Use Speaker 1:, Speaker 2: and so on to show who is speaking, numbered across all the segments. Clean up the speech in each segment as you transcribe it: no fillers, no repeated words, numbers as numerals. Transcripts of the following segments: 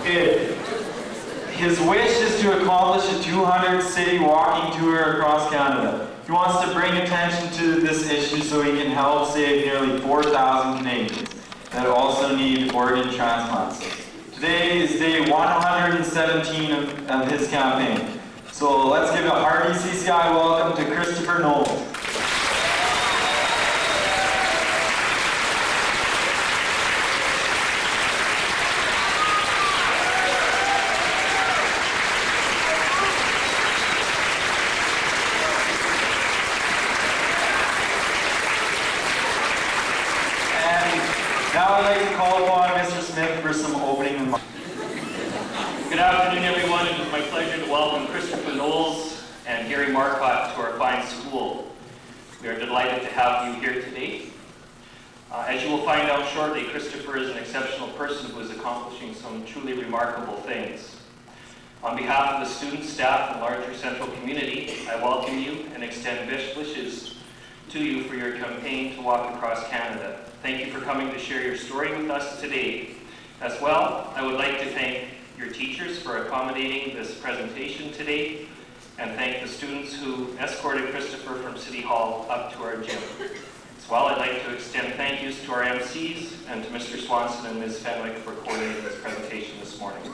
Speaker 1: Okay. His wish is to accomplish a 200-city walking tour across Canada. He wants to bring attention to this issue so he can help save nearly 4,000 Canadians that also need organ transplants. Today is day 117 of his campaign. So let's give a hearty CCI welcome to Kristopher Knowles. Now I'd like to call upon Mr. Smith for some opening remarks.
Speaker 2: Good afternoon, everyone. It is my pleasure to welcome Kristopher Knowles and Gary Marcotte to our fine school. We are delighted to have you here today. As you will find out shortly, Kristopher is an exceptional person who is accomplishing some truly remarkable things. On behalf of the students, staff, and larger central community, I welcome you and extend best wishes to you for your campaign to walk across Canada. Thank you for coming to share your story with us today. As well, I would like to thank your teachers for accommodating this presentation today, and thank the students who escorted Kristopher from City Hall up to our gym. As well, I'd like to extend thank yous to our MCs and to Mr. Swanson and Ms. Fenwick for coordinating this presentation this morning.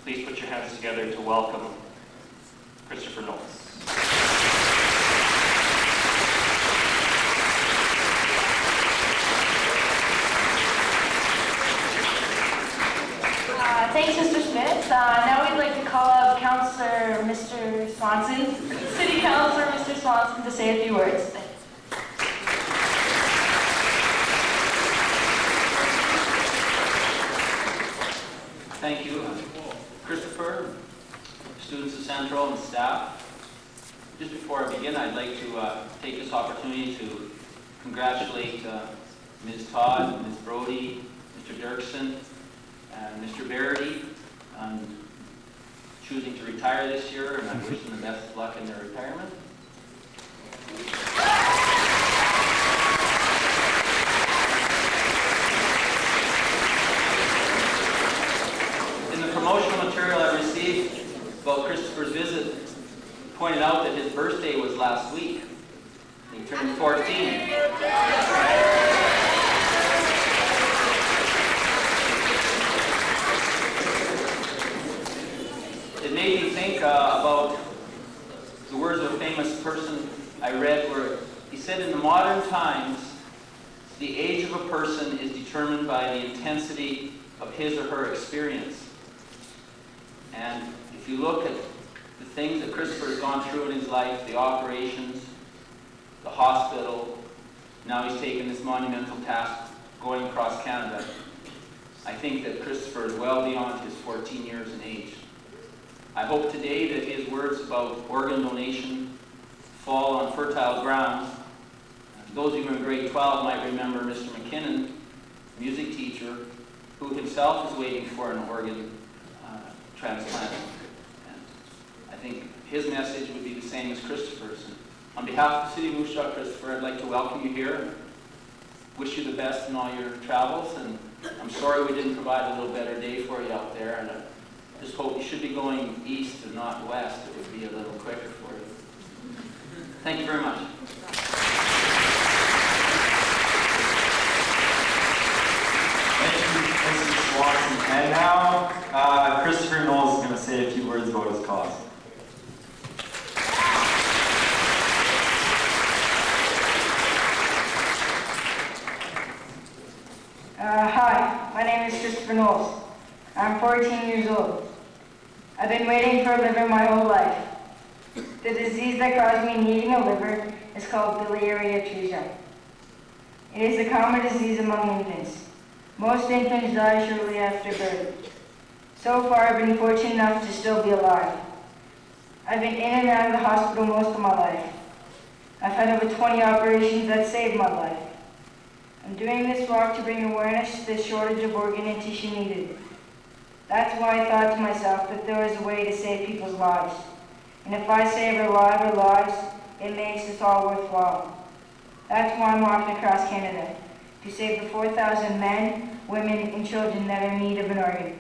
Speaker 2: Please put your hands together to welcome Kristopher Knowles.
Speaker 3: Thanks, Mr. Smith. Now we'd like to call up Councillor Mr. Swanson, City Councillor Mr. Swanson, to say a few words.
Speaker 4: Thank you, Kristopher, students of Central and staff. Just before I begin, I'd like to take this opportunity to congratulate Ms. Todd, Ms. Brody, Mr. Dirksen, and Mr. Verity on choosing to retire this year, and I wish them the best of luck in their retirement. In the promotional material I received about Kristopher's visit, pointed out that his birthday was last week. He turned 14. It made me think about the words of a famous person I read where he said, in the modern times, the age of a person is determined by the intensity of his or her experience. And if you look at the things that Kristopher has gone through in his life, the operations, the hospital, now he's taken this monumental task going across Canada, I think that Kristopher is well beyond his 14 years in age. I hope today that his words about organ donation fall on fertile ground. Those of you in grade 12 might remember Mr. McKinnon, music teacher, who himself is waiting for an organ transplant. And I think his message would be the same as Kristopher's. On behalf of the City of Moose Jaw, Kristopher, I'd like to welcome you here. Wish you the best in all your travels, and I'm sorry we didn't provide a little better day for you out there. And just hope you should be going east and not west. It would be a little quicker for you. Thank you very much.
Speaker 1: Thank you, Mr. Swanson. And now, Kristopher Knowles is going to say a few words about his cause.
Speaker 3: Hi, my name is Kristopher Knowles. I'm 14 years old. I've been waiting for a liver my whole life. The disease that caused me needing a liver is called Biliary Atresia. It is a common disease among infants. Most infants die shortly after birth. So far, I've been fortunate enough to still be alive. I've been in and out of the hospital most of my life. I've had over 20 operations that saved my life. I'm doing this walk to bring awareness to the shortage of organ and tissue needed. That's why I thought to myself that there was a way to save people's lives. And if I save a lot of lives, it makes this all worthwhile. That's why I'm walking across Canada, to save the 4,000 men, women, and children that are in need of an organ.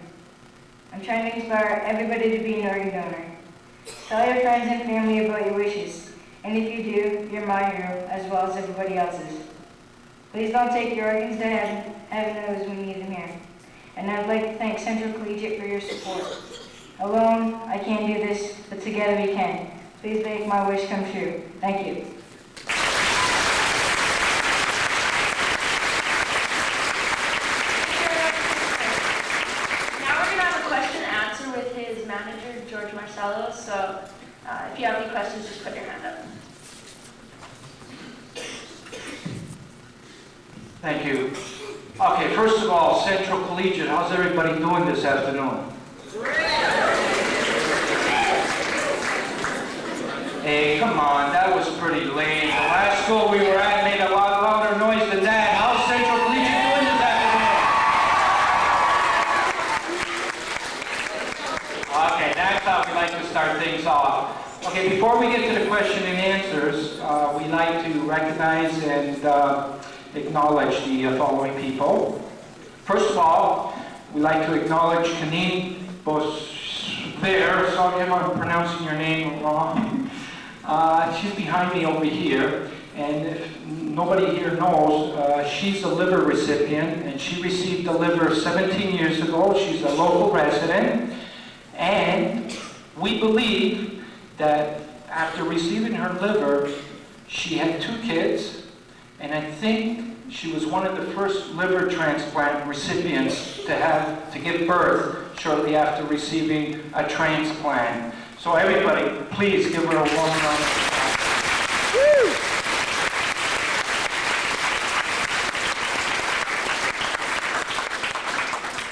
Speaker 3: I'm trying to inspire everybody to be an organ donor. Tell your friends and family about your wishes, and if you do, you're my hero as well as everybody else's. Please don't take your organs to heaven. Heaven knows we need them here. And I'd like to thank Central Collegiate for your support. Alone, I can't do this, but together we can. Please make my wish come true. Thank you.
Speaker 5: Now we're going to have a question and answer with his manager, George Marcello. So if you have any questions, just put your hand up.
Speaker 6: Thank you. Okay, first of all, Central Collegiate, how's everybody doing this afternoon? Hey, come on, that was pretty lame. The last school we were at made a lot louder noise than that. How's Central Collegiate doing this afternoon? Okay, that's how we like to start things off. Okay, before we get to the question and answers, we like to recognize and acknowledge the following people. First of all, we like to acknowledge Kanine Bosver. Sorry if I'm pronouncing your name wrong. She's behind me over here, and if nobody here knows, she's a liver recipient, and she received the liver 17 years ago. She's a local resident, and we believe that after receiving her liver, she had 2 kids, and I think she was one of the first liver transplant recipients to give birth shortly after receiving a transplant. So everybody, please give her a warm round of applause.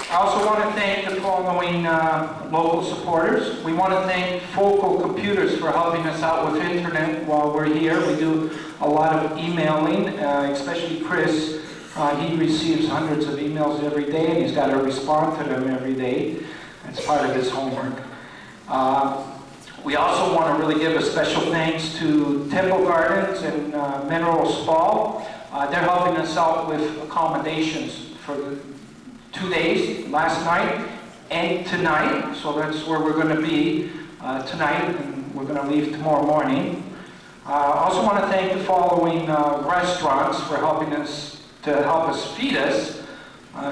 Speaker 6: I also want to thank the following local supporters. We want to thank Focal Computers for helping us out with internet while we're here. We do a lot of emailing, especially Chris. He receives hundreds of emails every day, and he's got to respond to them every day. It's part of his homework. We also want to really give a special thanks to Temple Gardens and Mineral Spa. They're helping us out with accommodations for 2 days, last night and tonight. So that's where we're going to be tonight, and we're going to leave tomorrow morning. I also want to thank the following restaurants for helping us to help us feed us.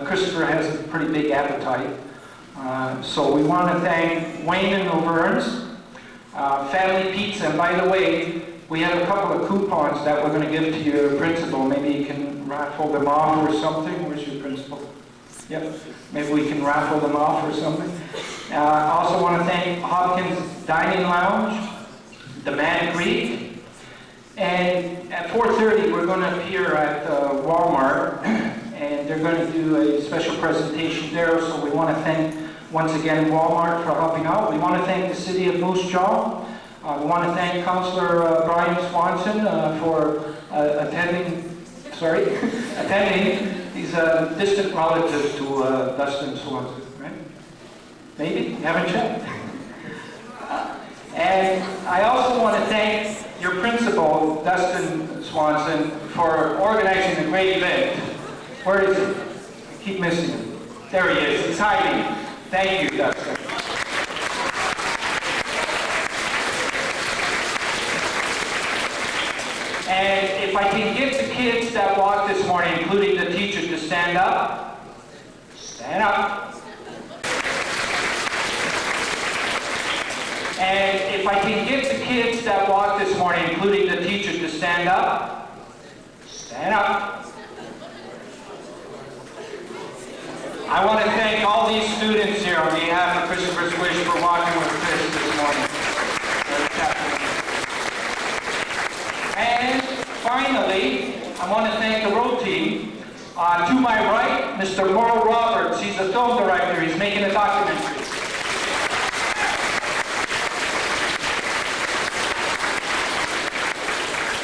Speaker 6: Christopher has a pretty big appetite. So we want to thank Wayne and Laverne's, Family Pizza. And by the way, we have a couple of coupons that we're going to give to your principal. Maybe you can raffle them off or something. Where's your principal? Yep. Maybe we can raffle them off or something. I also want to thank Hopkins Dining Lounge, the Man Creek. And at 4:30, we're going to appear at Walmart, and they're going to do a special presentation there. So we want to thank, once again, Walmart for helping out. We want to thank the City of Moose Jaw. We want to thank Councillor Brian Swanson for attending. He's a distant relative to Dustin Swanson, right? Maybe? You haven't checked? And I also want to thank your principal, Dustin Swanson, for organizing a great event. Where is he? I keep missing him. There he is. He's hiding. Thank you, Dustin. And if I can get the kids that walked this morning, including the teachers, to stand up. Stand up. And if I can get the kids that walked this morning, including the teachers, to stand up. Stand up. I want to thank all these students here on behalf of Kristophers Wish for walking with Chris this morning. And finally, I want to thank the road team. To my right, Mr. Merle Roberts. He's a film director. He's making a documentary.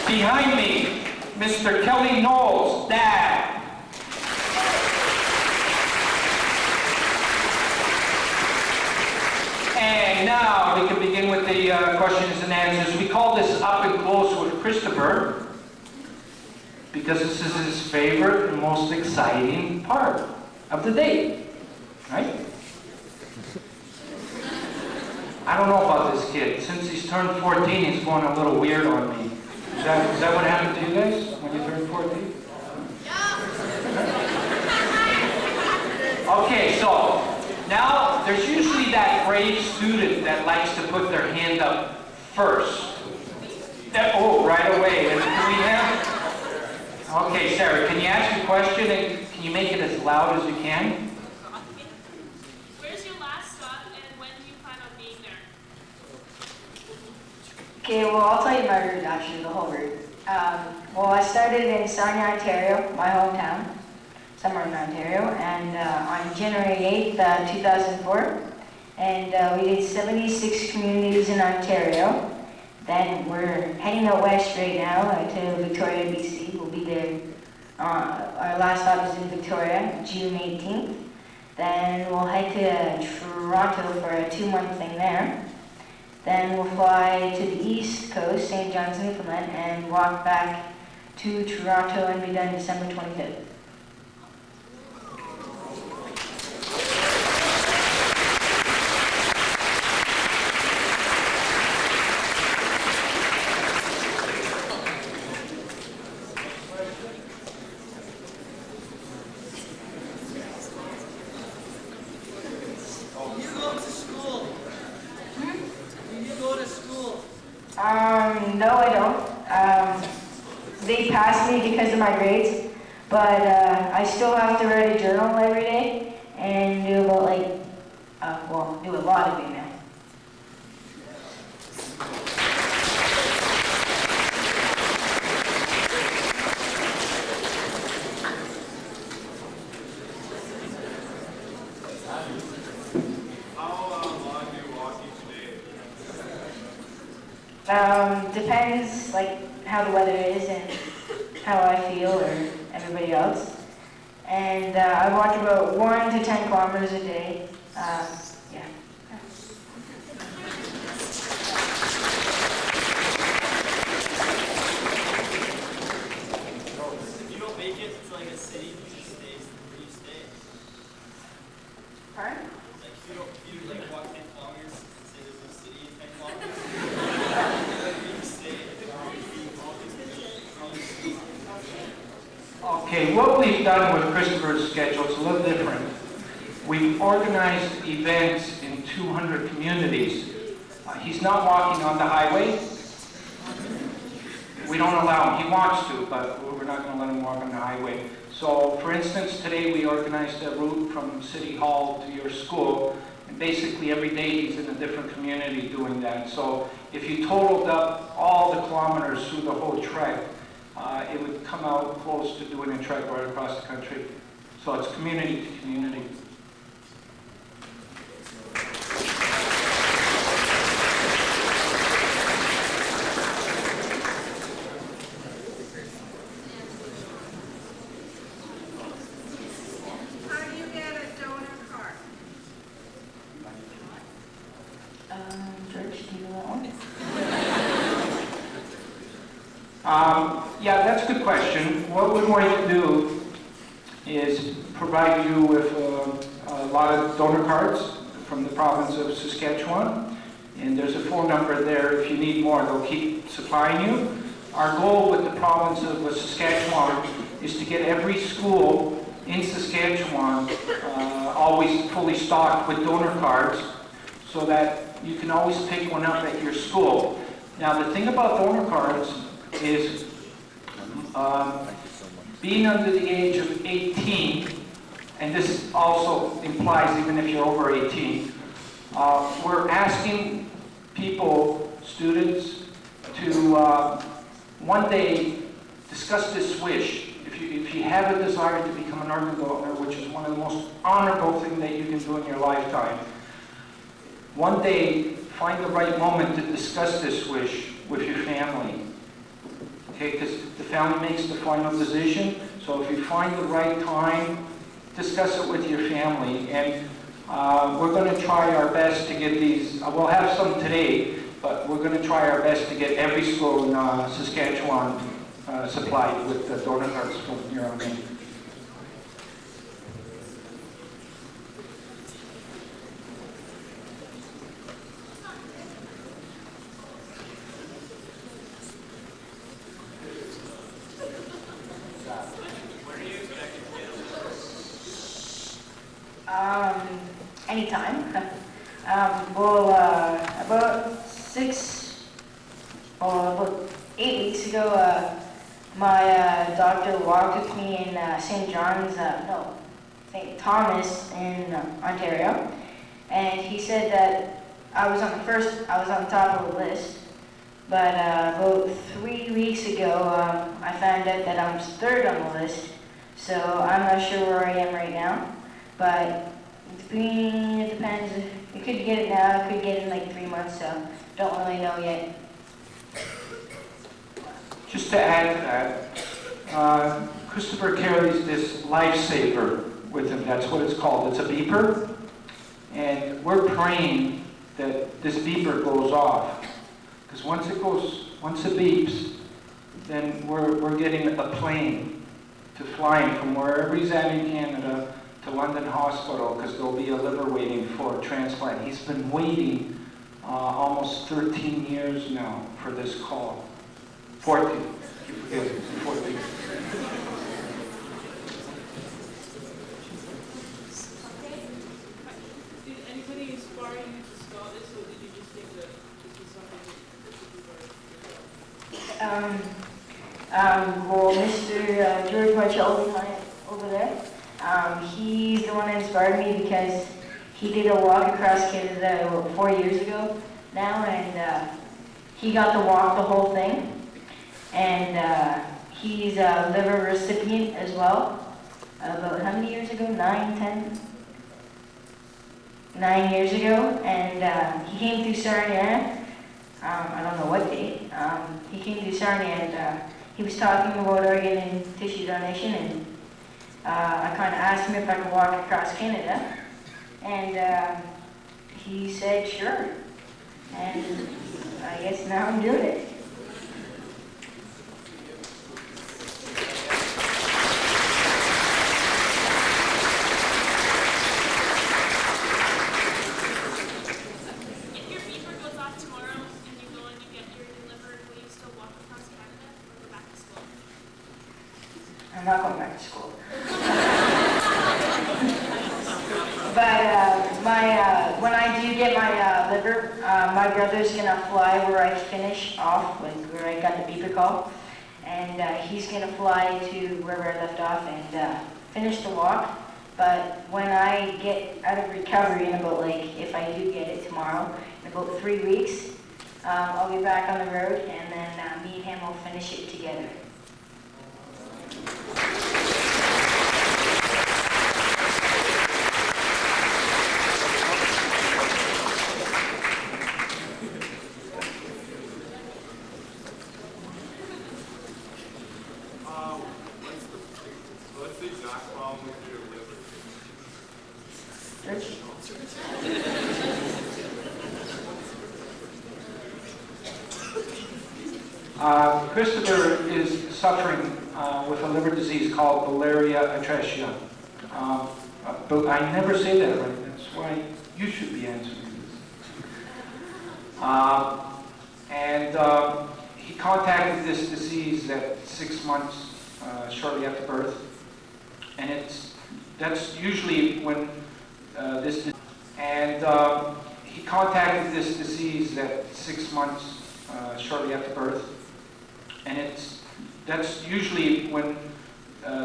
Speaker 6: Behind me, Mr. Kelly Knowles, Dad. And now we can begin with the questions and answers. We call this Up and Close with Christopher, because because this is his favorite and most exciting part of the day, right? I don't know about this kid. Since he's turned 14, he's going a little weird on me. Is that what happened to you guys when you turned 14? Okay, so now there's usually that brave student that likes to put their hand up first. Oh, right away. And can we have... Okay, Sarah, can you ask your question and can you make it as loud as you can?
Speaker 7: Where's your last stop and when do you plan on being there?
Speaker 3: Okay, well, I'll tell you my route, actually, the whole route. Well, I started in Sarnia, Ontario, my hometown, somewhere in Ontario, and on January 8th, 2004, and we did 76 communities in Ontario. Then we're heading out west right now to Victoria, BC. We'll be there. Our last stop is in Victoria, June 18th. Then we'll head to Toronto for a 2-month thing there. Then we'll fly to the east coast, St. John's, Newfoundland, and walk back to Toronto and be done December 25th. No, I don't. They passed me because of my grades, but I still have to write a journal every day and do about do a lot of email. Depends, how the weather is and how I feel or everybody else. And I walk about 1 to 10 kilometers a day. Yeah.
Speaker 8: If you don't make it to a city, you just stay where you stay.
Speaker 3: Pardon?
Speaker 8: If you walk 10 kilometers and say there's no city in 10 kilometers, you stay.
Speaker 6: Okay, what we've done with Christopher's schedule is a little different. We've organized events in 200 communities. He's not walking on the highway. We don't allow him. He wants to, but we're not going to let him walk on the highway. So, for instance, today we organized a route from City Hall to your school, and basically every day he's in a different community doing that. So, if you totaled up all the kilometers through the whole trek, it would come out close to doing a trek right across the country. So it's community to community.
Speaker 7: How do you get a donor card?
Speaker 3: George, do you know that one?
Speaker 6: Yeah, that's a good question. What we're going to do is provide you with a lot of donor cards from the province of Saskatchewan. And there's a phone number there. If you need more, they'll keep supplying you. Our goal with the province of Saskatchewan is to get every school in Saskatchewan always fully stocked with donor cards so that you can always pick one up at your school. Now, the thing about donor cards is being under the age of 18, and this also implies even if you're over 18, we're asking people, students, to one day discuss this wish. If you have a desire to become an organ donor, which is one of the most honorable things that you can do in your lifetime, one day find the right moment to discuss this wish with your family. Okay, because the family makes the final decision. So if you find the right time, discuss it with your family. And we're going to try our best to get these. We'll have some today, but we're going to try our best to get every school in Saskatchewan supplied with the donor hearts from here on in.
Speaker 3: Anytime. About 8 weeks ago, my doctor walked with me in St. Thomas in Ontario, and he said that I was on the top of the list. But about 3 weeks ago, I found out that I was third on the list, so I'm not sure where I am right now. But it depends. You could get it now, I could get it in like 3 months, so don't really know yet.
Speaker 6: Just to add to that, Christopher carries this lifesaver with him. That's what it's called. It's a beeper. And we're praying that this beeper goes off. Because once it beeps, then we're getting a plane to fly him from wherever he's at in Canada to London Hospital, because there'll be a liver waiting for a transplant. He's been waiting almost 13 years now for this call. 14. Keep forgetting, 14.
Speaker 7: Did anybody inspire you to start this, or did you just think that this was something that you could
Speaker 3: Well, Mr. George Marshall over there, he's the one that inspired me because he did a walk across Canada about 4 years ago now, and he got to walk the whole thing. And he's a liver recipient as well. About how many years ago? 9 years ago. And he came through Sarnia. I don't know what day. He came through Sarnia, and he was talking about organ and tissue donation. And I kind of asked him if I could walk across Canada. And he said, sure. And I guess now I'm doing it. I'm not going back to school. But when I do get my liver, my brother's gonna fly where I finish off, like where I got the beeper call, and he's gonna fly to wherever I left off and finish the walk. But when I get out of recovery in about, like, if I do get it tomorrow, in about 3 weeks, I'll be back on the road, and then me and him will finish it together.
Speaker 9: What's the exact problem with your liver?
Speaker 6: Kristopher is suffering with a liver disease called Biliary Atresia. But I never say that right. That's why you should be answering this. He contacted this disease at 6 months shortly after birth, and that's usually when he contacted this disease at 6 months shortly after birth, and that's usually when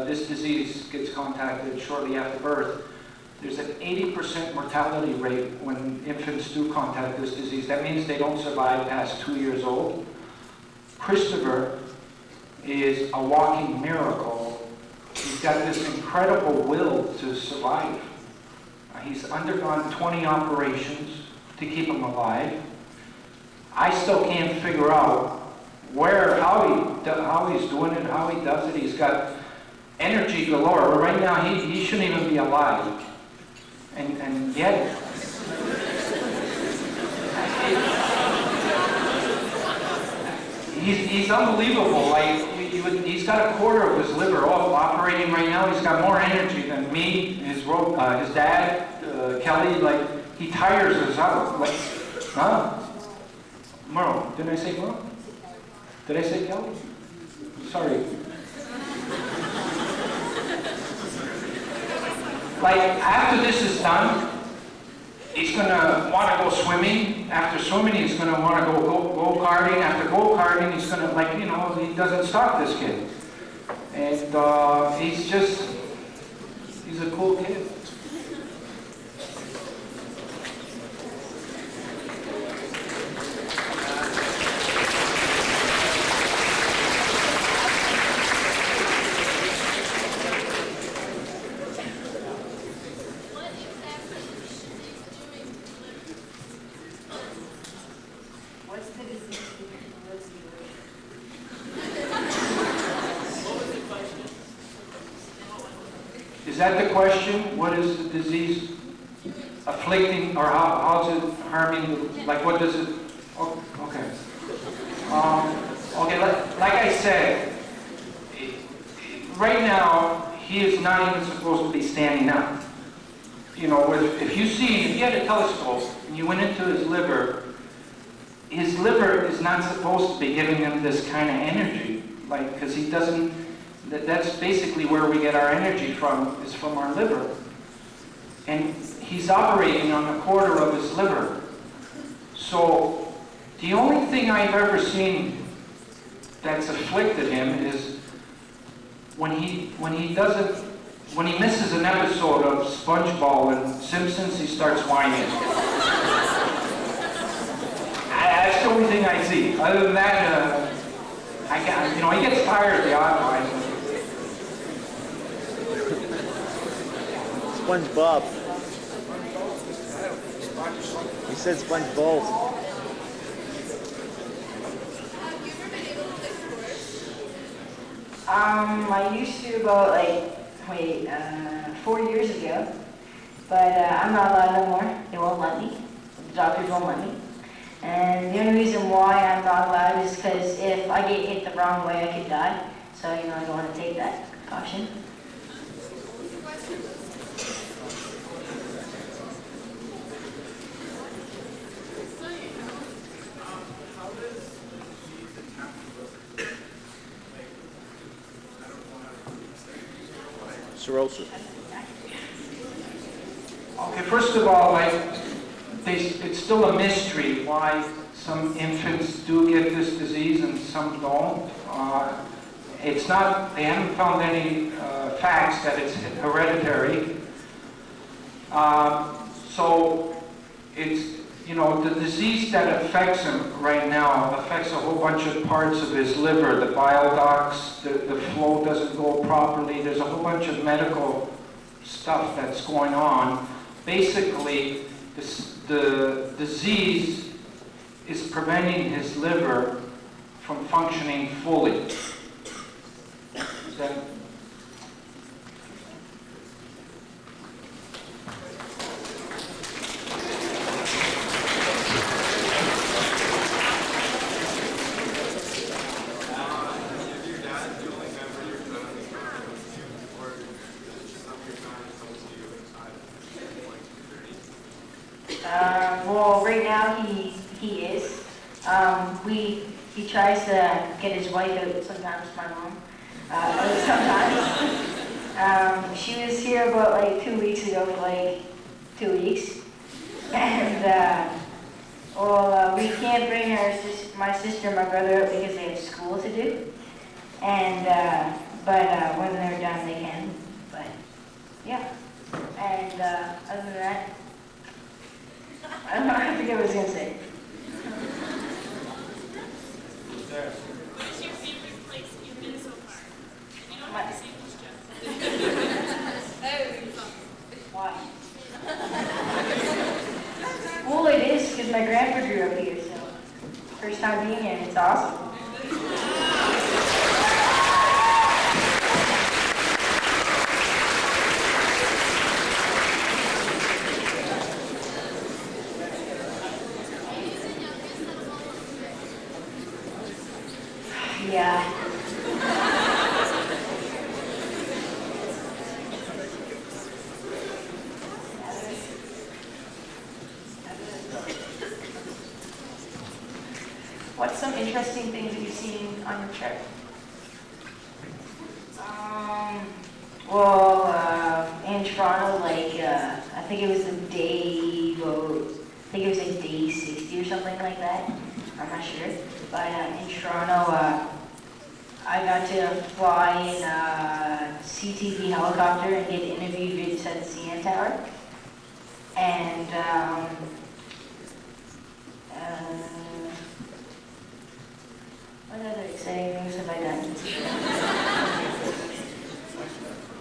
Speaker 6: this disease gets contacted shortly after birth. There's an 80% mortality rate when infants do contact this disease. That means they don't survive past 2 years old. Kristopher is a walking miracle. He's got this incredible will to survive. He's undergone 20 operations to keep him alive. I still can't figure out how he's doing it, how he does it. He's got energy galore. But right now, he shouldn't even be alive. And yet, he's unbelievable. Like, you he's got a quarter of his liver all operating right now. He's got more energy than me, his dad, Kelly. Like, he tires us out. Like, huh? Merle, didn't I say Merle? Did I say Kelly? Sorry. Like, after this is done, he's going to want to go swimming. After swimming, he's going to want to go-karting. After go-karting, he's going to, like, you know, he doesn't stop, this kid. And he's a cool kid. Is that the question? What is the disease afflicting, or how's it harming? Like, what does it? Oh, okay. Okay. Like I said, right now he is not even supposed to be standing up. You know, if you had a telescope and you went into his liver is not supposed to be giving him this kind of energy, like, because he doesn't. That's basically where we get our energy from, is from our liver. And he's operating on a quarter of his liver. So the only thing I've ever seen that's afflicted him is when he misses an episode of SpongeBob and Simpsons, he starts whining. That's the only thing I see. Other than that, he gets tired the odd times.
Speaker 10: SpongeBob. He said SpongeBob.
Speaker 3: I used to about 4 years ago, but I'm not allowed no more. They won't let me. The doctors won't let me. And the only reason why I'm not allowed is because if I get hit the wrong way, I could die. So, I don't want to take that caution.
Speaker 10: Cirrhosis.
Speaker 6: Okay, first of all, it's still a mystery why some infants do get this disease and some don't. They haven't found any facts that it's hereditary. So it's, the disease that affects him right now affects a whole bunch of parts of his liver. The bile ducts, the flow doesn't go properly. There's a whole bunch of medical stuff that's going on. Basically, the disease is preventing his liver from functioning fully. Is that?
Speaker 3: Well, right now he is. He tries to get his wife out sometimes, my mom. Sometimes. She was here about 2 weeks ago for 2 weeks. And, we can't bring my sister and my brother out because they have school to do. And, but when they're done, they can. But, yeah. And, other than that, I forget what I was going to say.
Speaker 7: What's your favorite place you've been so far? You don't have to say this, Jeff.
Speaker 3: Why? Well, it is because my grandpa grew up here, so first time being here, it's awesome. Yeah.
Speaker 5: what's some interesting things that you've seen on your trip?
Speaker 3: In Toronto, I think it was like day 60 or something like that. I'm not sure. But in Toronto, I got to fly in a CTV helicopter and get interviewed inside the CN Tower. And what other exciting things have I done?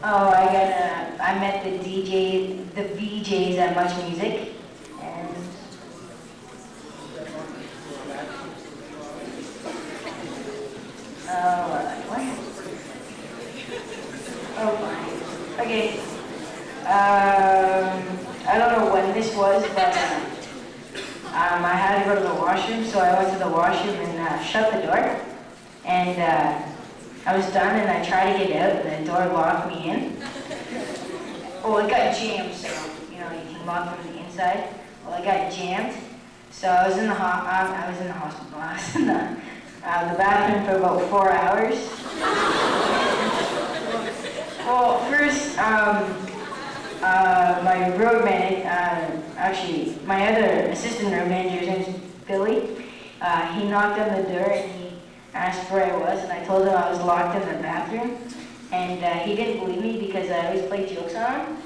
Speaker 3: Oh, I met the VJs at Much Music, and fine. Okay. I don't know when this was, but I had to go to the washroom, so I went to the washroom and shut the door, and I was done, and I tried to get out, and the door locked me in. Well, it got jammed, so, you can lock from the inside. Well, it got jammed, so I was in the hospital. I was in the bathroom for about 4 hours. Well, first, my road manager, actually, my other assistant road manager, his name's Billy. He knocked on the door, and he asked where I was, and I told him I was locked in the bathroom, and he didn't believe me because I always play jokes on him,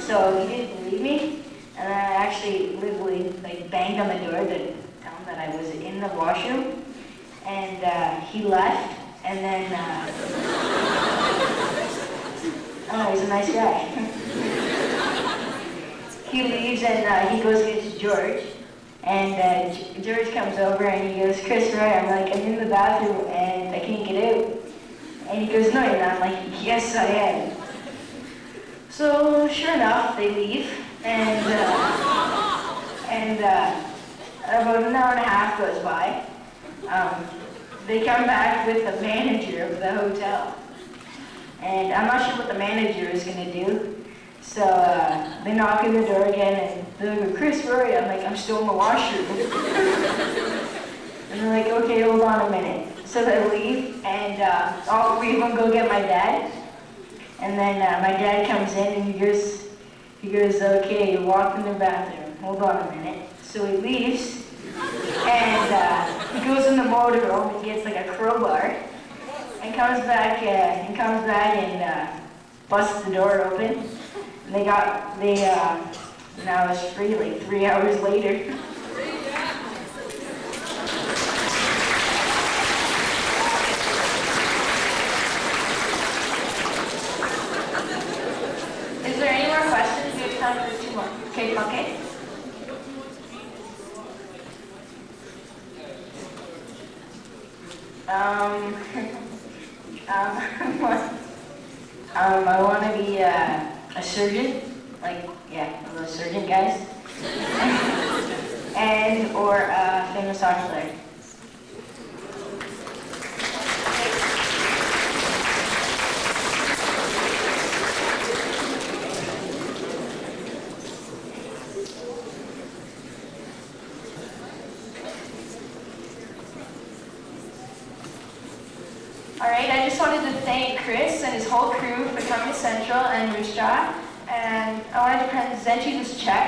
Speaker 3: so he didn't believe me, and I actually literally banged on the door to tell him that I was in the washroom, and he left, and then, he's a nice guy. He leaves, and he goes gets George. And George comes over and he goes, "Chris, right?" I'm like, "I'm in the bathroom and I can't get out." And he goes, "No, you're not." I'm like, "Yes, I am." So sure enough, they leave, and about an hour and a half goes by. They come back with the manager of the hotel, and I'm not sure what the manager is going to do. So they knock on the door again, and they're like, "Chris, where are you?" I'm like, "I'm still in the washroom." And they're like, "Okay, hold on a minute." So they leave, and all three of them go get my dad. And then my dad comes in, and he goes, "Okay, you walked in the bathroom. Hold on a minute." So he leaves, and he goes in the motorhome and gets a crowbar, and comes back and busts the door open. And now it's free 3 hours later.
Speaker 5: Is there any more questions? We have time for 2 more. Okay, Funky? I want to be a surgeon, one of those surgeon guys, or a famous hockey player. All right, I just wanted to thank Chris and his whole crew for coming to Central and Moose Jaw, and I wanted to present you this check.